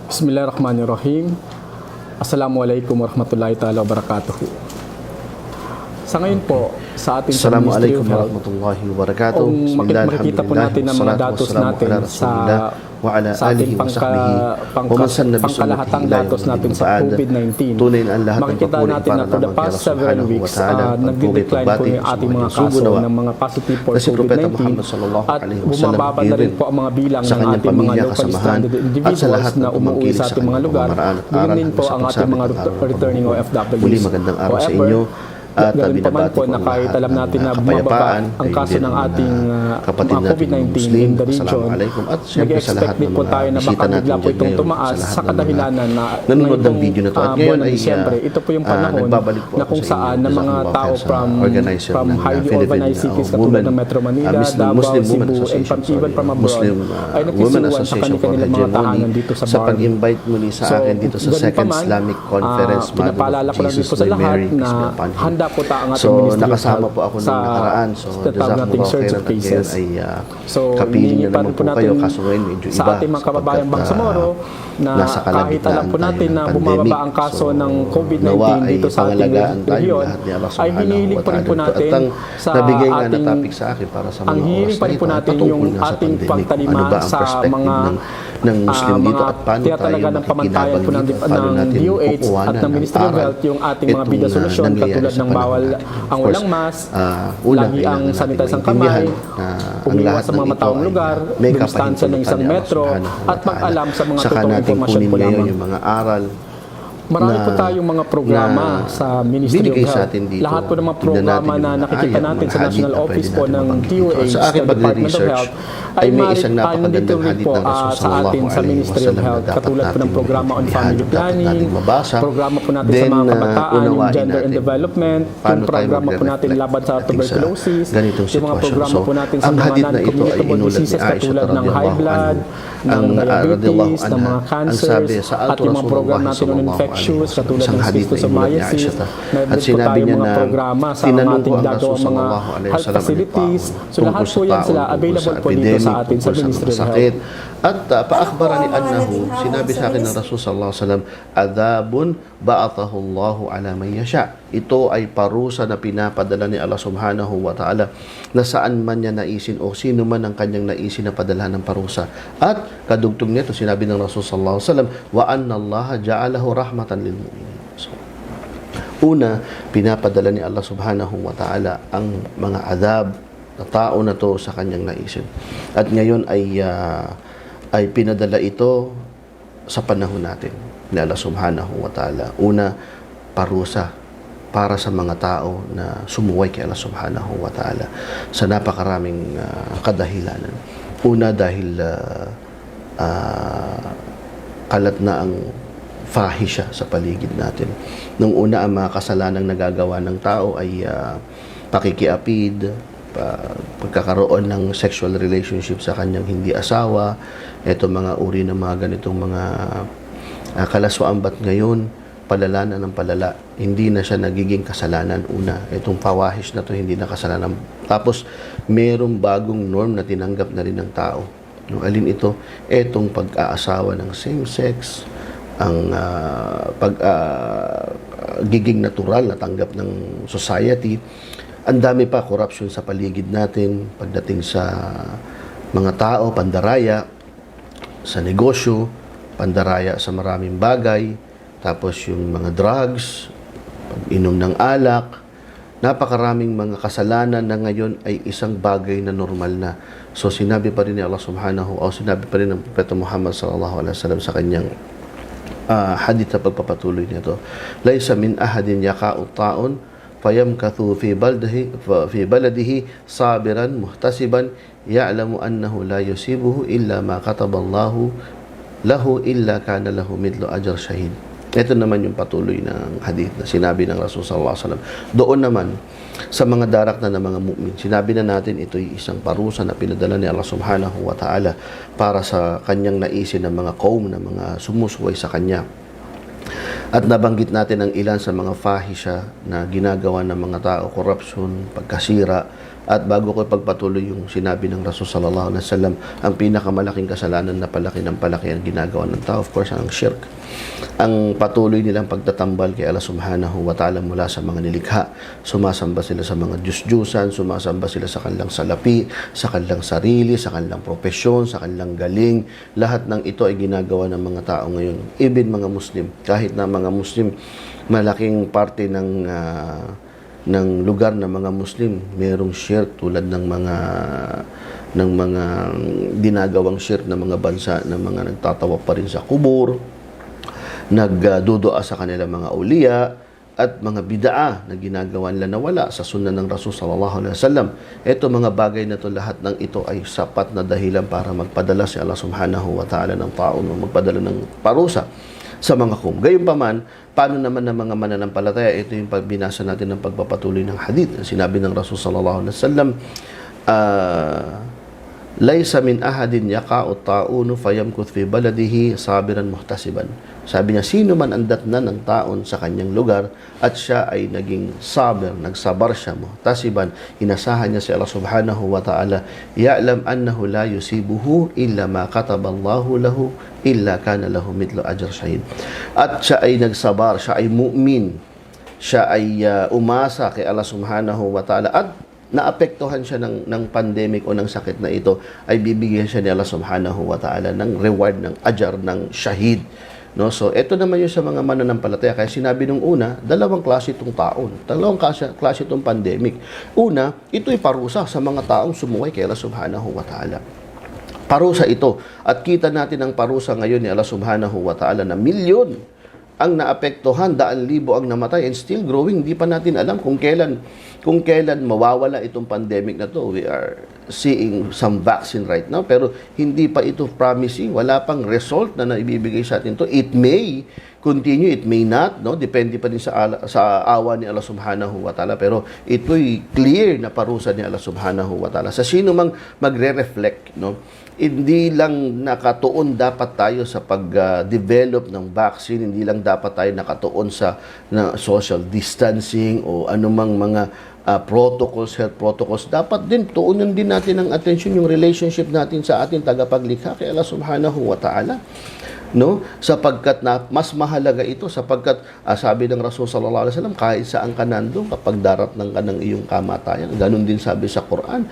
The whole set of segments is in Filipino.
Bismillahirrahmanirrahim. Assalamualaikum warahmatullahi ta'ala wabarakatuh. Sa ngayon po, sa ating Ministry Assalamualaikum of Health, warahmatullahi wabarakatuh. kung makikita po natin ang mga datos natin sa ating pangkalahatang datos natin sa COVID-19, makikita natin na for the past several weeks, nag-decline po yung ating mga kaso ng mga positive for COVID-19 at bumababa na rin po ang mga bilang ng ating mga local stranded individuals na umuwi sa ating mga lugar. Ganyan din po ang ating mga returning OFWs. However, at ganun pa man po na kahit alam natin na bumababa ang kaso ng ating mga COVID-19 in the region, nag-expect din po tayo na baka bigla po itong tumaas sa kadahilanan na nanonood ng video na ito. At buwan ng Disyembre. Ito po yung panahon na kung saan ng mga tao from highly organized cities katulad ng Metro Manila, Davao, Cebu, and even from abroad ay nagsisiwan sa kanilang mga tahanan dito sa Sa pag-invite muli sa akin dito sa Second Islamic Conference, pinapaalala ko lang din po sa lahat na handa po tayo ang ating so, Ministry of nakasama Health po ako nung nakaraan. So, nating surge of cases. So, kapiling na naman po po kayo. natin Kaso ngayon, medyo iba. sa ating mga kababayang Bangsamoro na kahit alam po natin na bumababa ang kaso ng COVID-19 dito sa ating rehiyon, ay hinihiling pa rin po natin sa ating ang hinihiling pa rin po natin yung ating pagtalima sa mga ng Muslim dito at paano talaga ng pamantayan po ng DOH at ng Ministry of Health yung ating mga bida solusyon katulad ng bawal ang walang mask, lagi ang sanitize ang kamay, umiwas sa mga mataong lugar, dumistansya ng isang metro at mag-alam sa mga totoong impormasyon po lamang. Yung mga aral. Marami po tayong mga programa sa Ministry of Health. Lahat po ng mga programa na nakikita natin sa National Office po ng DOH, sa Department of Health, ay nandito rin po sa atin sa Ministry of Health. Katulad po ng programa on family planning, programa po natin sa mga kabataan, yung gender and development, yung programa po natin laban sa tuberculosis, yung mga programa po natin sa mga non-communicable diseases katulad ng high blood, ng diabetes, ng mga cancers, at yung mga programa natin on infectious katulad ng schistosomiasis. Meron po tayong mga programa sa ating gagawang mga health facilities. So lahat po yan sila available po dito sa atin sa Ministry of Health. At paakbarani annahu, sinabi sa akin ng Rasul sallallahu alaihi wasallam, adabun ba'athahu Allahu ala man yasha. Ito ay parusa na pinapadala ni Allah subhanahu wa ta'ala na saan man niya naisin o sino man ang kanyang naisin na padala ng parusa. At kadugtong nito, sinabi ng Rasul sallallahu alaihi wasallam, wa anna Allah ja'alahu rahmatan lil mu'minin. So, una, pinapadala ni Allah subhanahu wa ta'ala ang mga adab na tao na to sa kanyang naisin. At ngayon ay pinadala ito sa panahon natin ni Allah subhanahu wa ta'ala. Una, parusa para sa mga tao na sumuway kay Allah subhanahu wa ta'ala sa napakaraming kadahilanan. Una, dahil kalat na ang fahisha sa paligid natin. Nung una, ang mga kasalanang nagagawa ng tao ay pakikiapid, pagkakaroon ng sexual relationship sa kanyang hindi asawa. Ito mga uri ng mga ganitong mga kalaswaan. Ba't ngayon palala na ng palala, hindi na siya nagiging kasalanan. Una, itong fawahish na to hindi na kasalanan. Tapos merong bagong norm na tinanggap na rin ng tao. No, alin ito? Etong pag-aasawa ng same sex, ang giging natural na tanggap ng society. Ang dami pa corruption sa paligid natin pagdating sa mga tao, pandaraya sa negosyo, pandaraya sa maraming bagay, tapos yung mga drugs, pag-inom ng alak, napakaraming mga kasalanan na ngayon ay isang bagay na normal na. So sinabi pa rin ni Allah subhanahu o sinabi pa rin ng Propeta Muhammad sallallahu alaihi wasallam sa kanyang hadith na pagpapatuloy nito, laisa min ahadin yaka'u ta'un fayamkathu fi baladihi sabiran muhtasiban ya'lamu annahu la yusibuhu illa ma kataballahu lahu illa kana lahu mithlu ajr shahid. Ito naman yung patuloy ng hadith na sinabi ng Rasul sallallahu alaihi wasallam. Doon naman sa mga darak na ng mga mu'min, sinabi na natin ito'y isang parusa na pinadala ni Allah subhanahu wa ta'ala para sa kanyang naisin ng mga kaum, ng mga sumusuway sa kanya. At nabanggit natin ang ilan sa mga fahisha na ginagawa ng mga tao, corruption, pagkasira, At bago ko pagpatuloy yung sinabi ng Rasul sallallahu alaihi wasallam, ang pinakamalaking kasalanan na palaki ng palaki ang ginagawa ng tao, of course, ang shirk. Ang patuloy nilang pagtatambal kay Allah subhanahu wa ta'ala mula sa mga nilikha. Sumasamba sila sa mga Diyos-Diyusan, sumasamba sila sa kanilang salapi, sa kanilang sarili, sa kanilang profesyon, sa kanilang galing. Lahat ng ito ay ginagawa ng mga tao ngayon. Even mga Muslim. Kahit na mga Muslim, malaking parte ng lugar ng mga Muslim, mayroong shirk tulad ng mga ginagawang shirk ng mga bansa ng mga nagtatawa pa rin sa kubur, nagdudua sa kanilang mga uliya, at mga bid'ah na ginagawa nila na wala sa sunna ng Rasul sallallahu alaihi wasallam. Ito mga bagay na to, lahat ng ito ay sapat na dahilan para magpadala si Allah subhanahu wa ta'ala ng tao, magpadala ng parusa sa mga Gayunpaman, paano naman ng mga mananampalataya? Ito yung pagbinasa natin ng pagpapatuloy ng hadith. Sinabi ng Rasul sallallahu alaihi wasallam, laysa min ahadin yaqa'u ta'unu fayamkuth fi baladihi sabiran muhtasiban. Sabi niya, sino man ang datnan ng taon sa kanyang lugar at siya ay naging sabir, nagsabar siya, muhtasiban, inasahan niya si Allah subhanahu wa ta'ala, ya'lam annahu la yusibuhu illa ma kataballahu lahu illa kana lahu mithlu ajr shahid. At siya ay nagsabar, siya ay mu'min, siya ay umasa kay Allah subhanahu wa ta'ala, at naapektuhan siya ng pandemic o ng sakit na ito, ay bibigyan siya ni Allah subhanahu wa ta'ala ng reward, ng ajar, ng shahid. No? So, ito naman yung sa mga mananampalataya. Kaya sinabi nung una, dalawang klase itong taon. Dalawang klase itong pandemic. Una, ito'y parusa sa mga taong sumuway kay Allah subhanahu wa ta'ala. Parusa ito. At kita natin ang parusa ngayon ni Allah subhanahu wa ta'ala na milyon ang naapektuhan, 100,000 ang namatay, and still growing. Hindi pa natin alam kung kailan mawawala itong pandemic na to. We are seeing some vaccine right now, pero hindi pa ito promising. Wala pang result na naibibigay sa atin to. It may continue, it may not, no? Depende pa din sa awa ni Allah subhanahu wa ta'ala, pero ito'y clear na parusa ni Allah subhanahu wa ta'ala. Sa sino mang magre-reflect, no? Hindi lang nakatuon dapat tayo sa pag-develop ng vaccine, hindi lang dapat tayo nakatuon sa social distancing o anumang mga protocols, health protocols. Dapat din tuunan din natin ang attention yung relationship natin sa ating tagapaglikha kay Allah subhanahu wa ta'ala. No, sapagkat na mas mahalaga ito, sapagkat sabi ng Rasul sallallahu alaihi wasallam, kahit saan ka nandun, kapag daratnan ka ng iyong kamatayan, ganun din sabi sa Quran,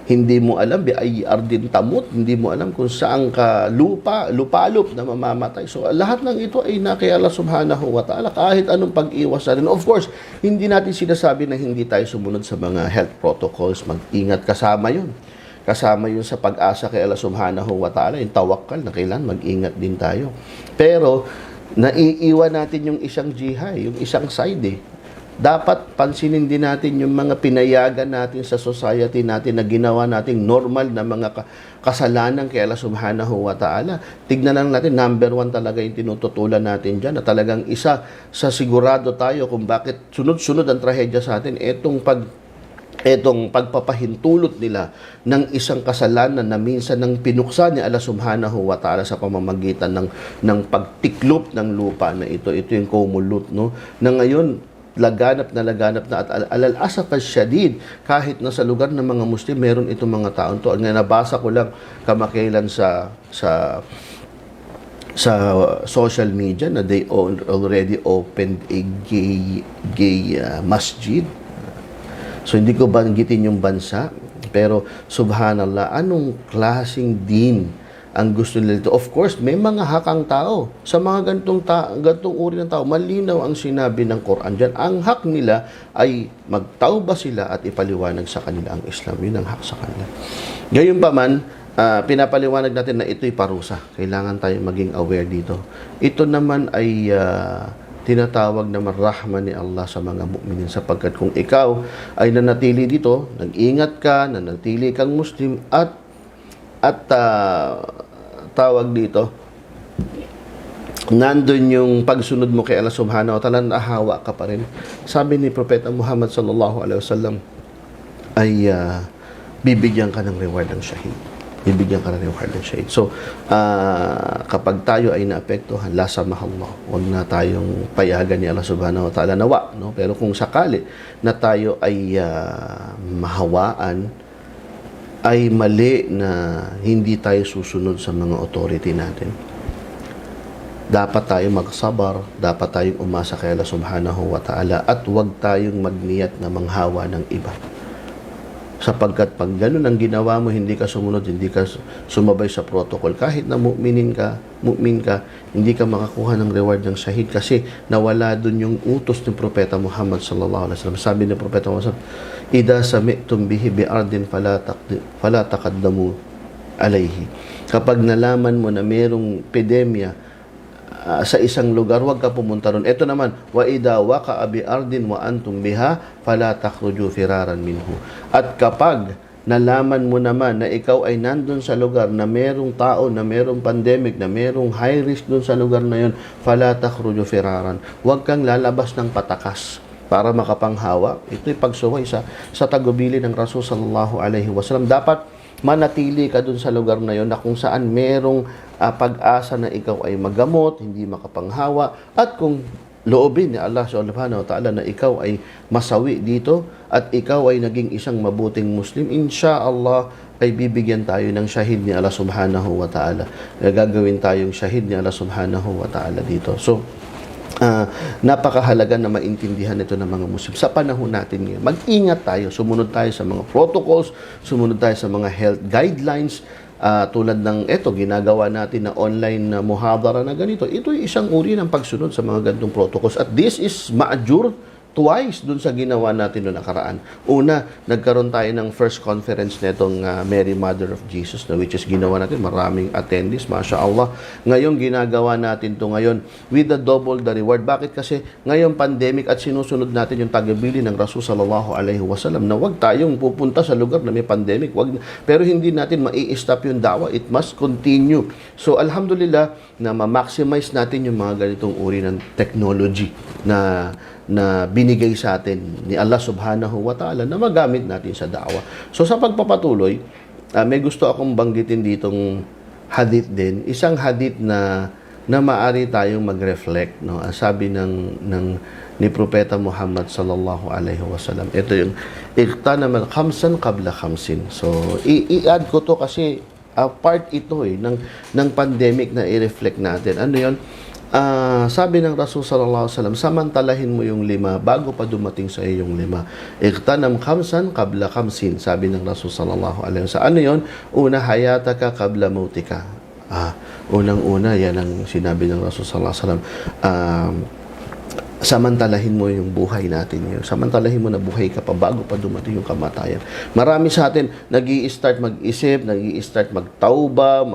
hindi mo alam bi ay ardin tamut, hindi mo alam kung saan ka lupalop na mamamatay. So lahat ng ito ay na kay Allah subhanahu wa ta'ala, kahit anong pag-iwas natin. Of course, hindi natin sinasabi na hindi tayo sumunod sa mga health protocols, mag-ingat, kasama yun. Kasama yun sa pag-asa kay Allah subhanahu wa ta'ala, yung tawakkal na kailan mag-ingat din tayo. Pero, naiiwan natin yung isang jihay, yung isang side. Dapat pansinin din natin yung mga pinayagan natin sa society natin na ginawa nating normal na mga kasalanan kay Allah subhanahu wa ta'ala. Tignan lang natin, number 1 talaga yung tinututulan natin dyan, na talagang isa sa sigurado tayo kung bakit sunod-sunod ang trahedya sa atin, etong pagpapahintulot nila ng isang kasalanan na minsan ng pinuksa ni Allah subhanahu wa ta'ala sa pamamagitan ng pagtiklop ng lupa na ito yung kumulut, no? Na ngayon, laganap na at alal-asaf al-syadid, kahit na sa lugar ng mga Muslim, meron itong mga taon to. Ang nabasa ko lang kamakailan sa social media na they already opened a gay masjid. So, hindi ko banggitin yung bansa, pero subhanallah, anong klaseng din ang gusto nila ito? Of course, may mga hakang tao. Sa mga gantong uri ng tao, malinaw ang sinabi ng Quran dyan. Ang hak nila ay magtauba sila at ipaliwanag sa kanila ang Islam. Yun ang hak sa kanila. Gayunpaman, pinapaliwanag natin na ito'y parusa. Kailangan tayo maging aware dito. Ito naman ay tinatawag na marahma ni Allah sa mga mu'minin, sapagkat kung ikaw ay nanatili dito, nag-ingat ka, nanatili kang Muslim, at tawag dito, nandun yung pagsunod mo kay Allah subhanahu wa ta'ala, nahawa ka pa rin. Sabi ni Propeta Muhammad sallallahu alaihi wasallam ay bibigyan ka ng reward ng shahid. bibigyan ka ng reward ng shahid. So, kapag tayo ay naapektuhan, la samahallah, huwag na tayong payagan ni Allah subhanahu wa ta'ala nawa. No? Pero kung sakali na tayo ay mahawaan, ay mali na hindi tayo susunod sa mga authority natin. Dapat tayong magsabar, dapat tayong umasa kay Allah subhanahu wa ta'ala, at huwag tayong magniyat na manghawa ng iba. Sapagkat pag ganun ang ginawa mo, hindi ka sumunod, hindi ka sumabay sa protocol, kahit na mu'min ka, hindi ka makakuha ng reward ng shahid kasi nawala dun yung utos ng Propeta Muhammad sallallahu alaihi wasallam. Sabi ng Propeta Muhammad sallallahu alaihi wasallam, "Idha sami'tum bihi bi'ardin fala taqaddamu alayhi." Kapag nalaman mo na mayroong epidemya sa isang lugar, huwag ka pumunta ron. Ito naman, wa idha waqa'a bi ardin wa antum biha fala takhruju firaran minhu. At kapag nalaman mo naman na ikaw ay nandun sa lugar na merong tao, na merong pandemic, na merong high risk dun sa lugar na yun, fala takhruju firaran. Huwag kang lalabas ng patakas para makapanghawa. Ito'y pagsuway sa tagubili ng Rasul sallallahu alaihi wasallam. Dapat manatili ka dun sa lugar na yon na kung saan merong pag-asa na ikaw ay magamot, hindi makapanghawa, at kung loobin ni Allah subhanahu wa ta'ala na ikaw ay masawi dito at ikaw ay naging isang mabuting Muslim, insya-Allah ay bibigyan tayo ng shahid ni Allah subhanahu wa ta'ala. Gagawin tayong shahid ni Allah subhanahu wa ta'ala dito. So, napakahalaga na maintindihan ito ng mga Muslim sa panahon natin ngayon. Mag-ingat tayo, sumunod tayo sa mga protocols, sumunod tayo sa mga health guidelines, tulad ng ginagawa natin na online na muhadara na ganito. Ito ay isang uri ng pagsunod sa mga ganitong protocols, at this is ma'ajur twice dun sa ginawa natin noong nakaraan. Una, nagkaroon tayo ng first conference netong Mary Mother of Jesus, which is ginawa natin, maraming attendees, mashallah. Ngayon, ginagawa natin to ngayon with the double the reward. Bakit? Kasi ngayon pandemic at sinusunod natin yung tagabili ng Rasul sallallahu alaihi wasallam na huwag tayong pupunta sa lugar na may pandemic. Pero hindi natin mai-stop yung dawa. It must continue. So, alhamdulillah na ma-maximize natin yung mga ganitong uri ng technology na binigay sa atin ni Allah subhanahu wa ta'ala na magamit natin sa da'wa. So sa pagpapatuloy, may gusto akong banggitin ditong hadith din. Isang hadith na maaari tayong mag-reflect. No? Sabi ni Propeta Muhammad sallallahu alaihi wasallam. Ito yung iqtanam al-khamsan qabla khamsin. So i-add ko to kasi part ito ng pandemic na i-reflect natin. Ano yun? Sabi ng Rasul sallallahu alaihi wasallam, samantalahin mo yung 5 bago pa dumating sa iyo yung 5. Iqtanam khamsan qabla khamsin, sabi ng Rasul sallallahu alaihi wasallam. Ano yon? Una, hayataka qabla mautika. Unang-una, yan ang sinabi ng Rasul sallallahu alaihi wasallam. Samantalahin mo yung buhay natin yun. Samantalahin mo na buhay ka pa bago pa dumating yung kamatayan. Marami sa atin nag-i-start mag-isip, nag-i-start magtauba,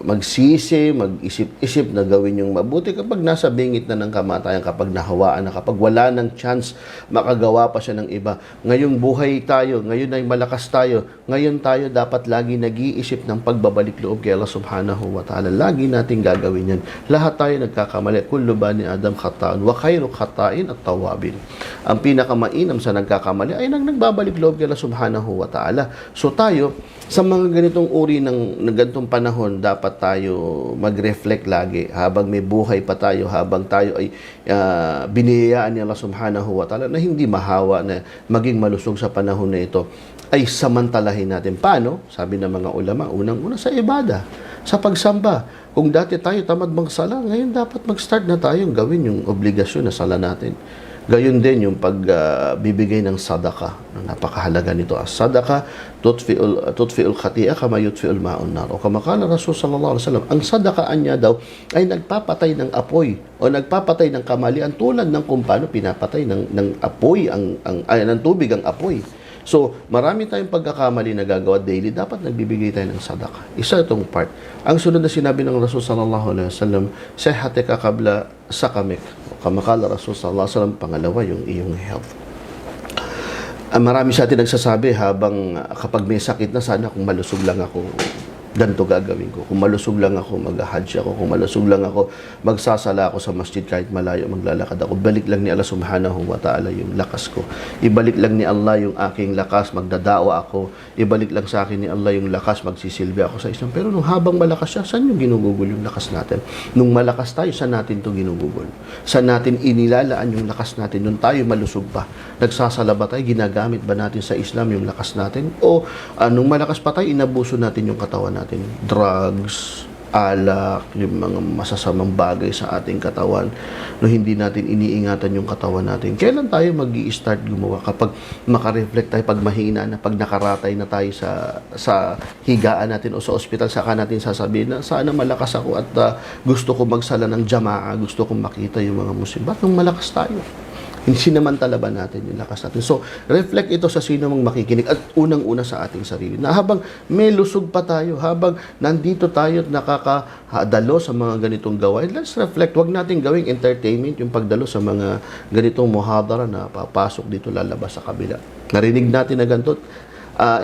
magsisi, mag-isip-isip na gawin yung mabuti kapag nasa bingit na ng kamatayan, kapag nahawaan na, kapag wala ng chance makagawa pa siya ng iba. Ngayong buhay tayo, ngayon ay malakas tayo, ngayon tayo dapat lagi nag-iisip ng pagbabalik loob kay Allah subhanahu wa ta'ala. Lagi natin gagawin yan. Lahat tayo nagkakamali. Kullu bani Adam khata'un wa khairu khata'in at-tawwabin. Ang pinakamainam sa nagkakamali ay nagbabalik loob kay Allah subhanahu wa ta'ala. So tayo, sa mga ganitong uri ng ganitong panahon, dapat tayo mag-reflect lagi habang may buhay pa tayo, habang tayo ay biniyayaan ni Allah subhanahu wa ta'ala na hindi mahawa, na maging malusog sa panahon na ito, ay samantalahin natin. Paano? Sabi ng mga ulama, unang-una sa ibada, sa pagsamba. Kung dati tayo tamad magsala, ngayon dapat mag-start na tayong gawin yung obligasyon na sala natin. Gayon din yung pagbibigay ng sadaka. Napakahalaga nito. As-sadaka tutfi'ul khati'a kama yutfi'ul ma'un nar. O kama qala Rasul sallallahu alaihi wasallam, ang sadakaan niya daw ay nagpapatay ng apoy o nagpapatay ng kamalian, tulad ng kung paano pinapatay ng apoy ng tubig ang apoy. So, marami tayong pagkakamali na gagawa daily, dapat nagbibigay tayo ng sadaka. Isa itong part. Ang sunod na sinabi ng Rasul sallallahu alaihi wasallam, sihhataka qabla sakamik. Kamakala Rasul sallallahu alaihi wasallam, pangalawa yung iyong health. Marami sa atin nagsasabi habang kapag may sakit na, sana kung malusog lang ako ganito gagawin ko. Kung malusog lang ako, mag-hajj ako. Kung malusog lang ako, magsasala ako sa masjid kahit malayo, maglalakad ako. Balik lang ni Allah subhanahu wa ta'ala yung lakas ko. Ibalik lang ni Allah yung aking lakas, magdadawa ako. Ibalik lang sa akin ni Allah yung lakas, magsisilbi ako sa Islam. Pero nung habang malakas siya, saan yung ginugugol yung lakas natin? Nung malakas tayo, saan natin to ginugugol? Saan natin inilalaan yung lakas natin? Nung tayo malusog pa, nagsasala ba tayo? Ginagamit ba natin sa Islam yung lakas natin? O nung malakas pa tayo, inabuso natin yung katawan natin? Drugs, alak, yung mga masasamang bagay sa ating katawan, no, hindi natin iniingatan yung katawan natin. Kailan tayo mag-i-start gumawa? Kapag makareflect tayo, pag mahina na, pag nakaratay na tayo sa higaan natin o sa ospital, saka natin sasabihin na sana malakas ako at gusto ko magsala ng jamaa, gusto kong makita yung mga Muslim. Ba't nung malakas tayo? Sinamantala ba natin yung lakas natin? So, reflect ito sa sino mang makikinig at unang-una sa ating sarili. Na habang may lusog pa tayo, habang nandito tayo at nakakadalo sa mga ganitong gawain, let's reflect. Huwag natin gawing entertainment yung pagdalo sa mga ganitong muhadara na papasok dito, lalabas sa kabila. Narinig natin na ganito,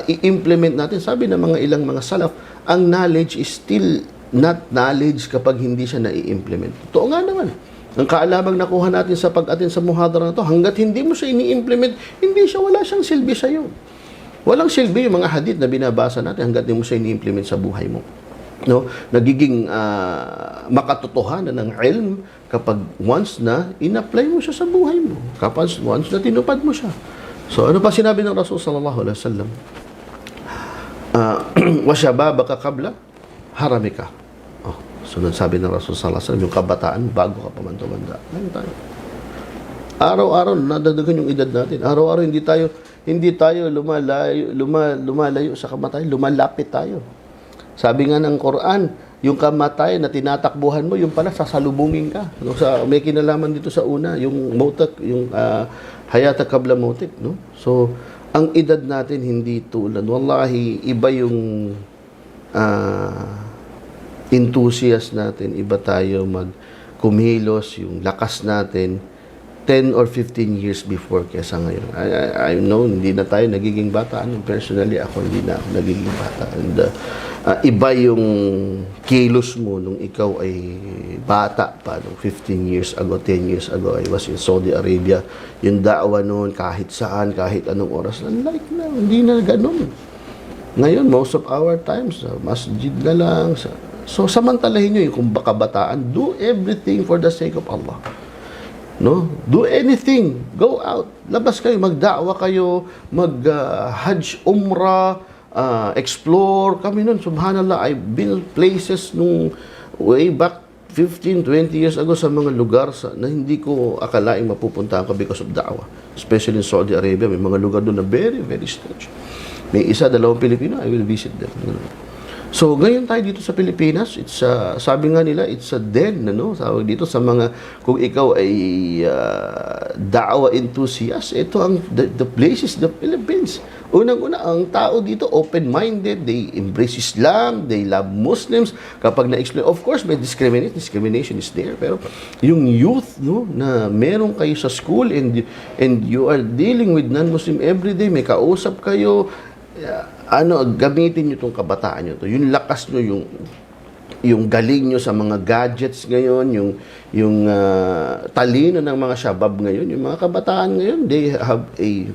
i-implement natin. Sabi ng mga ilang mga salaf, ang knowledge is still not knowledge kapag hindi siya nai-implement. Totoo nga naman. Ang kaalabang nakuha natin sa pag-attend sa muhadara na to, hanggat hindi mo siya ini-implement, wala siyang silbi sa iyo. Walang silbi yung mga hadith na binabasa natin hanggat hindi mo siya ini-implement sa buhay mo. No? Nagiging makatotohanan ng ilm kapag once na in-apply mo siya sa buhay mo. Kapag once na tinupad mo siya. So, ano pa sinabi ng Rasul sallallahu alaihi wasallam? Wa shababaka qabla haramika. Sunod sabi ng Rasul sallallahu alaihi wasallam, yung kabataan bago ka pa man tumanda. Ano tayo? Araw-araw nadadagan yung edad natin. Araw-araw hindi tayo lumalayo sa kamatayan, lumalapit tayo. Sabi nga ng Quran, yung kamatayan na tinatakbuhan mo, yung pala sasalubungin ka. No? May kinalaman dito sa una, yung mautak, yung hayata qabla mautik, no? So, ang edad natin hindi tulad. Wallahi, iba yung enthusiast natin, iba tayo magkumilos, yung lakas natin 10 or 15 years before kesa ngayon. I know, hindi na tayo nagiging bata. Personally, ako hindi na ako nagiging bata. And iba yung kilos mo nung ikaw ay bata pa, nung 15 years ago, 10 years ago, I was in Saudi Arabia. Yung da'wa noon, kahit saan, kahit anong oras, unlike na, hindi na ganun. Ngayon, most of our times, masjid na lang, so, samantalahin nyo yung kung kabataan, do everything for the sake of Allah. No? Do anything. Go out. Labas kayo, magda'wa kayo, mag-hajj, umrah, explore. Kami nun, subhanallah, I've been places nung way back 15, 20 years ago sa mga lugar na hindi ko akalaing mapupuntahan ko because of da'wa. Especially in Saudi Arabia, may mga lugar doon na very, very strange. May isa, dalawang Pilipino, I will visit them. So, ngayon tayo dito sa Pilipinas, sabi nga nila, it's a den, no? Tawag dito sa mga, kung ikaw ay da'wa enthusiast, ito ang, the place is the Philippines. Unang-una, ang tao dito, open-minded, they embrace Islam, they love Muslims. Kapag na-explain, of course, may discrimination is there, pero yung youth, no, na meron kayo sa school and you are dealing with non-Muslim everyday, may kausap kayo, gamitin nyo itong kabataan nyo to. Yung lakas nyo, yung galing nyo sa mga gadgets ngayon, yung talino ng mga shabab ngayon, yung mga kabataan ngayon, they have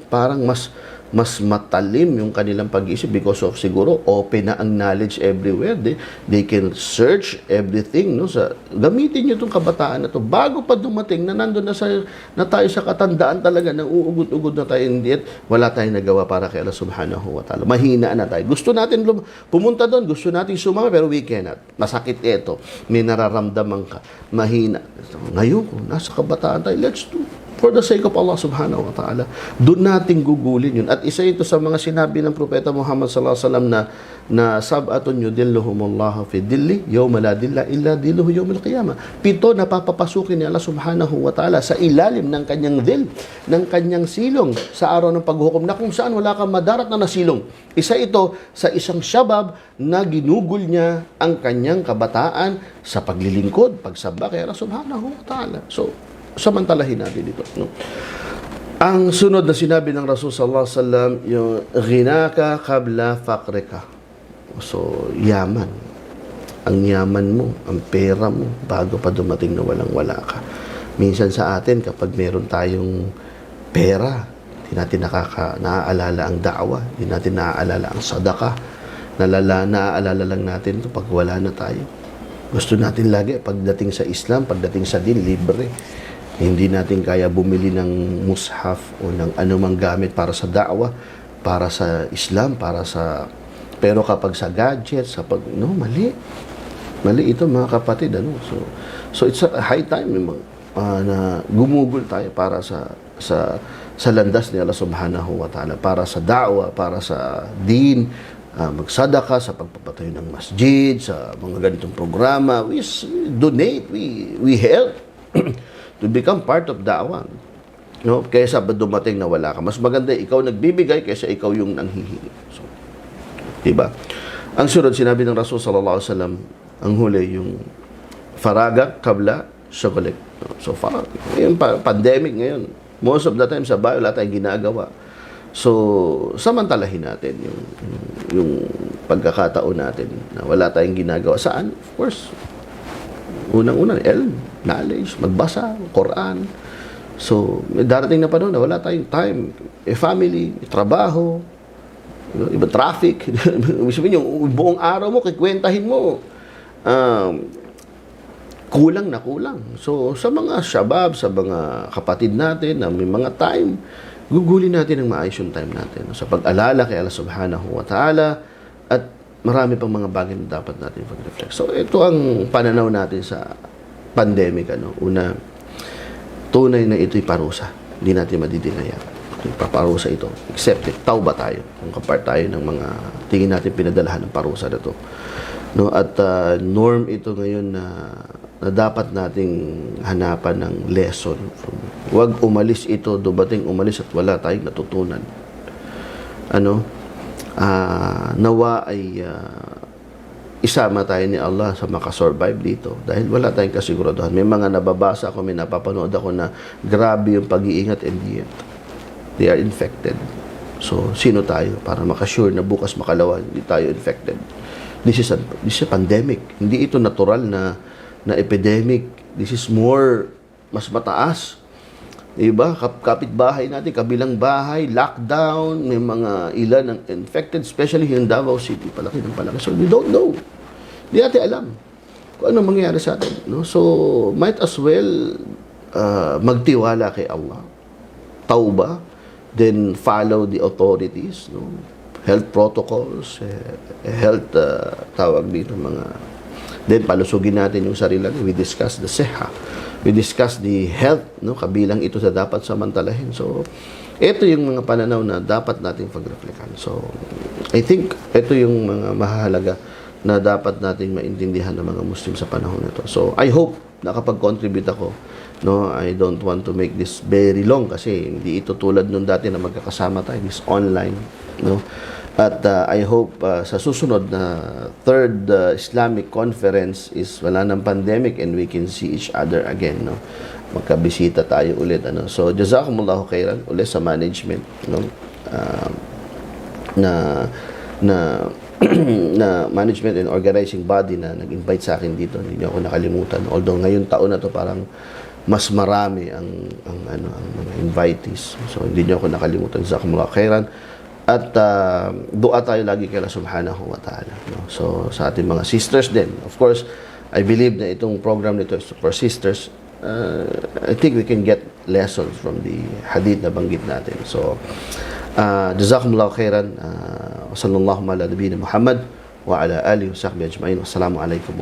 parang mas matalim yung kanilang pag-iisip because of siguro open na ang knowledge everywhere. They can search everything, no? Gamitin niyo itong kabataan na to bago pa dumating na nandun na tayo sa katandaan talaga, nang uugod-ugod na tayo, hindi at wala tayong nagawa para kay Allah subhanahu wa ta'ala. Mahina na tayo. Gusto natin pumunta doon, gusto natin sumama, pero we cannot. Masakit ito. May nararamdaman ka. Mahina. Ngayon, nasa kabataan tayo, let's do for the sake of Allah subhanahu wa ta'ala. Doon natin gugulin yun. At isa ito sa mga sinabi ng Propeta Muhammad sallallahu alaihi wasallam na sab'atun yudilluhumullahu fi dilli yawma la dilla illa dilluhu yawmal qiyamah. 7 na papapasukin ni Allah subhanahu wa ta'ala sa ilalim ng kanyang dil, ng kanyang silong sa araw ng paghukom, na kung saan wala kang madarat na nasilong. Isa ito sa isang shabab na ginugol niya ang kanyang kabataan sa paglilingkod, pagsamba kay Allah subhanahu wa ta'ala. So, samantalahin natin ito, no? Ang sunod na sinabi ng Rasul sallallahu alaihi wasallam, yung ghinaka qabla faqrika. So, yaman. Ang yaman mo, ang pera mo, bago pa dumating na walang-wala ka. Minsan sa atin, kapag meron tayong pera, hindi natin naaalala ang da'wa, hindi natin naaalala ang sadaka, naaalala lang natin ito pag wala na tayo. Gusto natin lagi, pagdating sa Islam, pagdating sa din, libre. Hindi natin kaya bumili ng mushaf o ng anumang gamit para sa da'wa, para sa Islam, para sa... Pero kapag sa gadgets, mali. Mali ito mga kapatid. So it's a high time na gumugol tayo para sa landas ni Allah subhanahu wa ta'ala, para sa da'wa, para sa din, magsadaka sa pagpapatayo ng masjid, sa mga ganitong programa. We donate, we help to become part of da'wa. No? Kaysa dumating na wala ka. Mas maganda ikaw nagbibigay kaysa ikaw yung nanghihingi. So, diba? Ang sunod, sinabi ng Rasul sallallahu alaihi wasallam, ang huli, yung faraga, kabla, shughlik. So, yung pandemic ngayon, most of the time sa bahay, wala tayong ginagawa. So, samantalahin natin yung pagkakataon natin na wala tayong ginagawa. Saan? Of course, unang-una, knowledge, magbasa, Quran. So, darating na panahon na wala tayong time. Family, trabaho, iba traffic. Sabihin yung buong araw mo, kikwentahin mo. Kulang na kulang. So, sa mga shabab, sa mga kapatid natin na may mga time, gugulin natin ang maayos yung time natin. Sa pag-alala kay Allah subhanahu wa ta'ala at marami pang mga bagay na dapat natin pag-reflect. So, ito ang pananaw natin sa pandemic. Una, tunay na ito'y parusa. Hindi natin madidinayan. Paparusa ito. Accept it. Tauba tayo. Kung kapart tayo ng mga tingin natin pinadalahan ng parusa na ito. No, at norm ito ngayon na dapat nating hanapan ng lesson. Huwag umalis ito, dumating umalis at wala tayong natutunan. Nawa ay isama tayo ni Allah sa makasurvive dito dahil wala tayong kasiguraduhan. May mga nababasa ako, may napapanood ako na grabe yung pag-iingat and yet they are infected. So, sino tayo para makasure na bukas makalawa hindi tayo infected? This is a pandemic. Hindi ito natural na epidemic. This is more, mas mataas. Diba? Kapitbahay natin, kabilang bahay, lockdown, may mga ilan ang infected, especially in Davao City, palaki ng palaki. So, we don't know. Hindi natin alam kung ano mangyayari sa atin. No? So, might as well magtiwala kay Allah. Tauba, then follow the authorities, no? Health protocols, health tawag dito then palusugin natin yung sarili. We discuss the seha, we discuss the health, no? Kabilang ito sa dapat samantalahin. So ito yung mga pananaw na dapat nating pag-reflectan. So I think ito yung mga mahalaga na dapat nating maintindihan ng mga Muslim sa panahon nito. So I hope nakapag-contribute ako. No, I don't want to make this very long kasi hindi ito tulad nung dati na magkakasama tayo. This online, no? At I hope sa susunod na third Islamic conference is wala ng pandemic and we can see each other again, no? Magkabisita tayo ulit, So jazakumullahu khairan ulit sa management, no? Na management and organizing body na nag-invite sa akin dito. Hindi niyo ako nakalimutan. Although ngayon taon na to parang mas marami ang mga invitees. So hindi niyo ako nakalimutan. Jazakumullahu khairan. At dua tayo lagi kay Allah subhanahu wa ta'ala. No? So sa ating mga sisters din. Of course, I believe na itong program nito is for sisters. I think we can get lessons from the hadith na banggit natin. So jazakumullahu khairan. Sallallahu ala nabiyina Muhammad wa ala alihi wa sahbihi ajma'in. Wassalamu alaikum.